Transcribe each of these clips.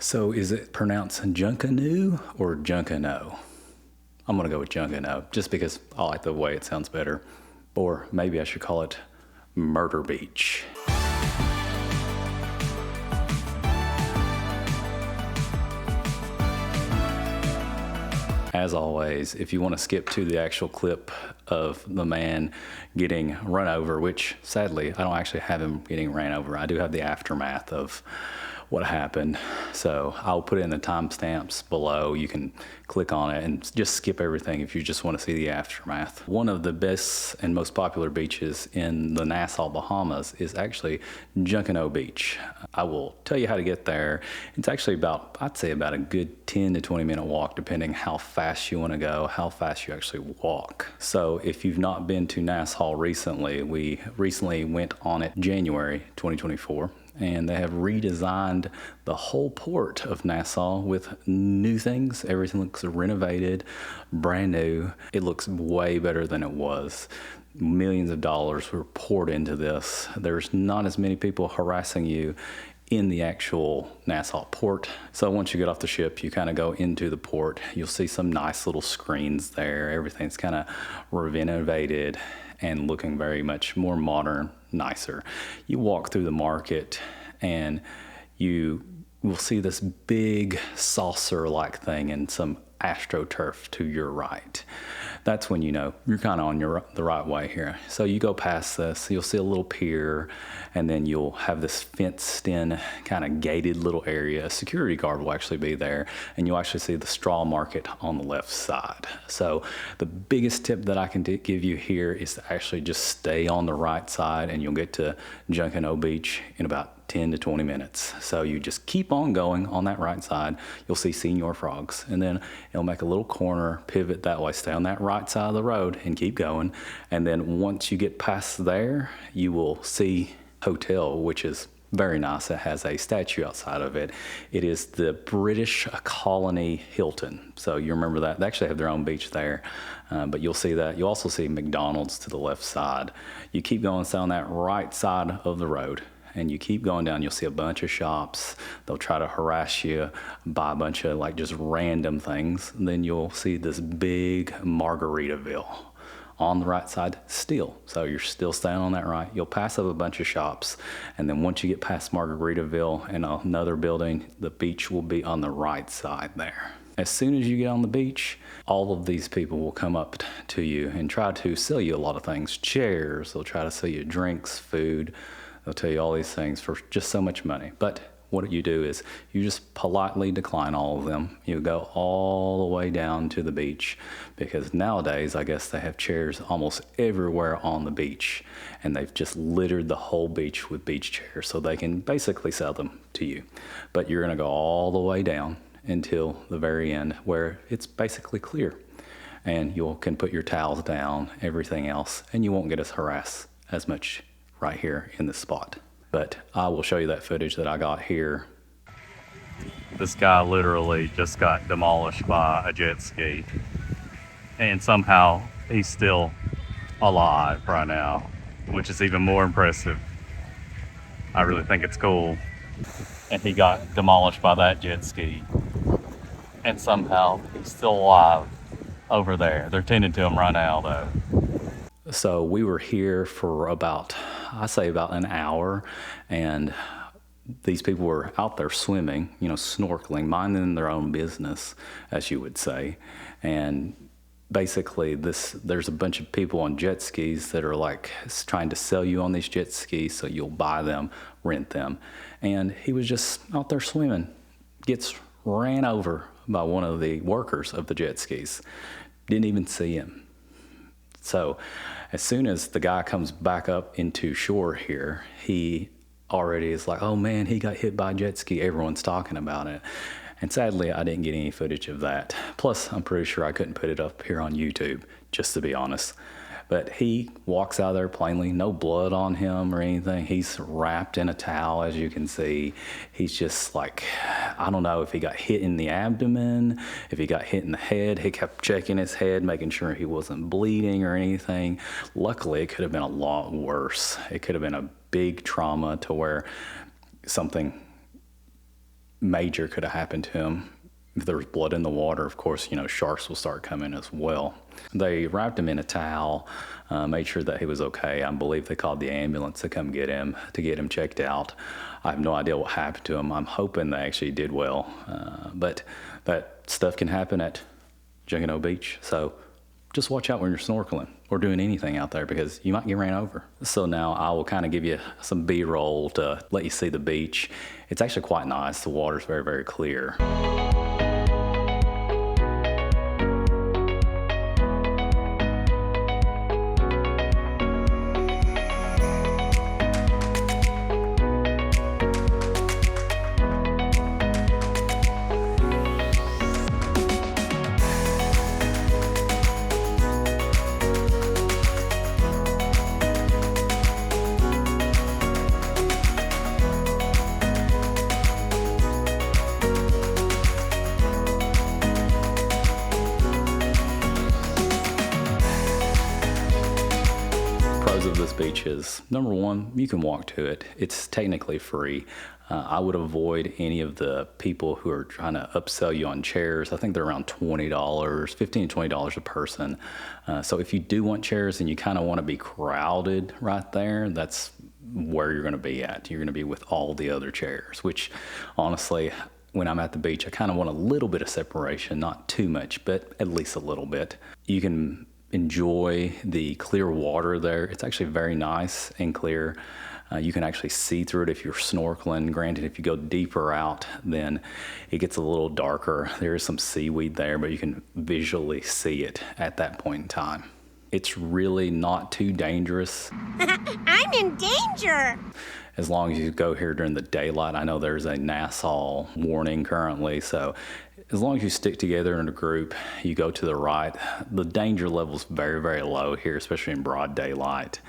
So is it pronounced Junkanoo or Junkanoo? I'm going to go with Junkanoo just because I like the way it sounds better. Or maybe I should call it Murder Beach. As always, if you want to skip to the actual clip of the man getting run over, which sadly, I don't actually have him getting ran over. I do have the aftermath of what happened. So I'll put it in the timestamps below. You can click on it and just skip everything if you just want to see the aftermath. One of the best and most popular beaches in the Nassau, Bahamas is actually Junkanoo Beach. I will tell you how to get there. It's actually about, I'd say about a good 10 to 20 minute walk, depending how fast you want to go, how fast you actually walk. So if you've not been to Nassau recently, we recently went on it January 2024. And they have redesigned the whole port of Nassau with new things. Everything looks renovated, brand new. It looks way better than it was. Millions of dollars were poured into this. There's not as many people harassing you in the actual Nassau port. So once you get off the ship, you kind of go into the port. You'll see some nice little screens there. Everything's kind of renovated and looking very much more modern, nicer. You walk through the market and you will see this big saucer-like thing and some astroturf to your right. That's when you know you're kind of on the right way here. So you go past this, you'll see a little pier, and then you'll have this fenced-in kind of gated little area. A security guard will actually be there, and you'll actually see the straw market on the left side. So the biggest tip that I can give you here is to actually just stay on the right side, and you'll get to Junkanoo Beach in about 10 to 20 minutes. So you just keep on going on that right side. You'll see Senior Frogs, and then it'll make a little corner, pivot that way, stay on that right side of the road and keep going. And then once you get past there, you will see Hotel, which is very nice. It has a statue outside of it. It is the British colony Hilton. So you remember that. They actually have their own beach there, but you'll see that. You'll also see McDonald's to the left side. You keep going down that right side of the road, and you keep going down, you'll see a bunch of shops. They'll try to harass you, buy a bunch of like just random things. And then you'll see this big Margaritaville on the right side still. So you're still staying on that right. You'll pass up a bunch of shops. And then once you get past Margaritaville and another building, the beach will be on the right side there. As soon as you get on the beach, all of these people will come up to you and try to sell you a lot of things. Chairs, they'll try to sell you drinks, food. They'll tell you all these things for just so much money. But what you do is you just politely decline all of them. You go all the way down to the beach, because nowadays I guess they have chairs almost everywhere on the beach, and they've just littered the whole beach with beach chairs so they can basically sell them to you. But you're gonna go all the way down until the very end where it's basically clear, and you can put your towels down, everything else, and you won't get as harassed as much right here in this spot. But I will show you that footage that I got here. This guy literally just got demolished by a jet ski, and somehow he's still alive right now, which is even more impressive. I really think it's cool. And he got demolished by that jet ski, and somehow he's still alive over there. They're tending to him right now though. So we were here for about, I say about an hour, and these people were out there swimming, snorkeling, minding their own business, as you would say. And basically there's a bunch of people on jet skis that are like trying to sell you on these jet skis so you'll buy them, rent them. And he was just out there swimming, gets ran over by one of the workers of the jet skis. Didn't even see him. So as soon as the guy comes back up into shore here, he already is like, oh man, he got hit by a jet ski. Everyone's talking about it. And sadly, I didn't get any footage of that. Plus, I'm pretty sure I couldn't put it up here on YouTube, just to be honest. But he walks out of there plainly, no blood on him or anything. He's wrapped in a towel, as you can see. He's just like, I don't know if he got hit in the abdomen, if he got hit in the head. He kept checking his head, making sure he wasn't bleeding or anything. Luckily, it could have been a lot worse. It could have been a big trauma to where something major could have happened to him. If there was blood in the water, of course, sharks will start coming as well. They wrapped him in a towel, made sure that he was okay. I believe they called the ambulance to come get him checked out. I have no idea what happened to him. I'm hoping they actually did well. But that stuff can happen at Junkanoo Beach. So just watch out when you're snorkeling or doing anything out there, because you might get ran over. So now I will kind of give you some B-roll to let you see the beach. It's actually quite nice. The water's very, very clear. Of this beach is, number one, you can walk to it. It's technically free. I would avoid any of the people who are trying to upsell you on chairs. I think they're around $20, $15 to $20 a person. So if you do want chairs and you kind of want to be crowded right there, that's where you're going to be at. You're going to be with all the other chairs, which honestly, when I'm at the beach, I kind of want a little bit of separation, not too much, but at least a little bit. You can enjoy the clear water there. It's actually very nice and clear. You can actually see through it if you're snorkeling. Granted, if you go deeper out, then it gets a little darker. There is some seaweed there, but you can visually see it at that point in time. It's really not too dangerous. I'm in danger! As long as you go here during the daylight. I know there's a Nassau warning currently, so as long as you stick together in a group, you go to the right, the danger level is very, very low here, especially in broad daylight.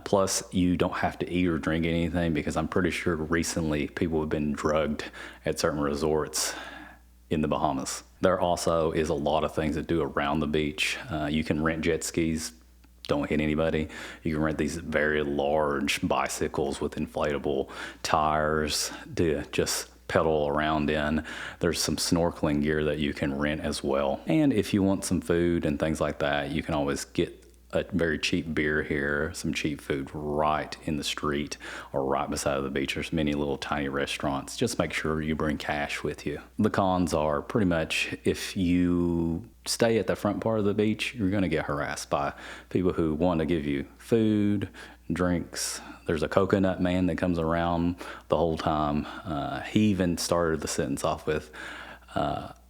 Plus, you don't have to eat or drink anything, because I'm pretty sure recently people have been drugged at certain resorts in the Bahamas. There also is a lot of things to do around the beach. You can rent jet skis. Don't hit anybody. You can rent these very large bicycles with inflatable tires to just pedal around in. There's some snorkeling gear that you can rent as well. And if you want some food and things like that, you can always get a very cheap beer here, some cheap food right in the street or right beside the beach. There's many little tiny restaurants. Just make sure you bring cash with you. The cons are pretty much, if you stay at the front part of the beach, you're gonna get harassed by people who want to give you food, drinks. There's a coconut man that comes around the whole time. He even started the sentence off with,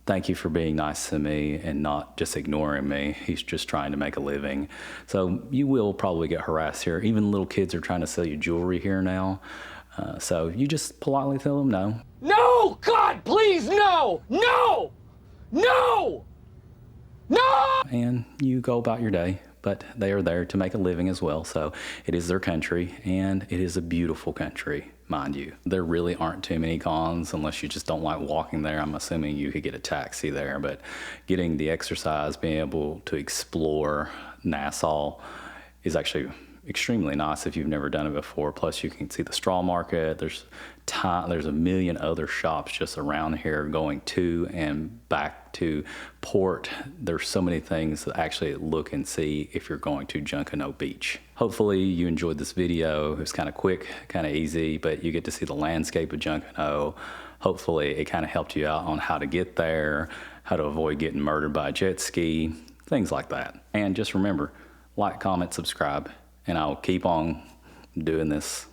thank you for being nice to me and not just ignoring me. He's just trying to make a living. So you will probably get harassed here. Even little kids are trying to sell you jewelry here now. So you just politely tell them no. No! God, please, no! No! No! No! And you go about your day. But they are there to make a living as well. So it is their country, and it is a beautiful country, mind you. There really aren't too many cons unless you just don't like walking there. I'm assuming you could get a taxi there, but getting the exercise, being able to explore Nassau is actually extremely nice if you've never done it before. Plus you can see the straw market. There's a million other shops just around here going to and back to port. There's so many things to actually look and see if you're going to Junkanoo Beach. Hopefully you enjoyed this video. It was kind of quick, kind of easy, but you get to see the landscape of Junkanoo. Hopefully it kind of helped you out on how to get there, how to avoid getting murdered by a jet ski, things like that. And just remember, like, comment, subscribe, and I'll keep on doing this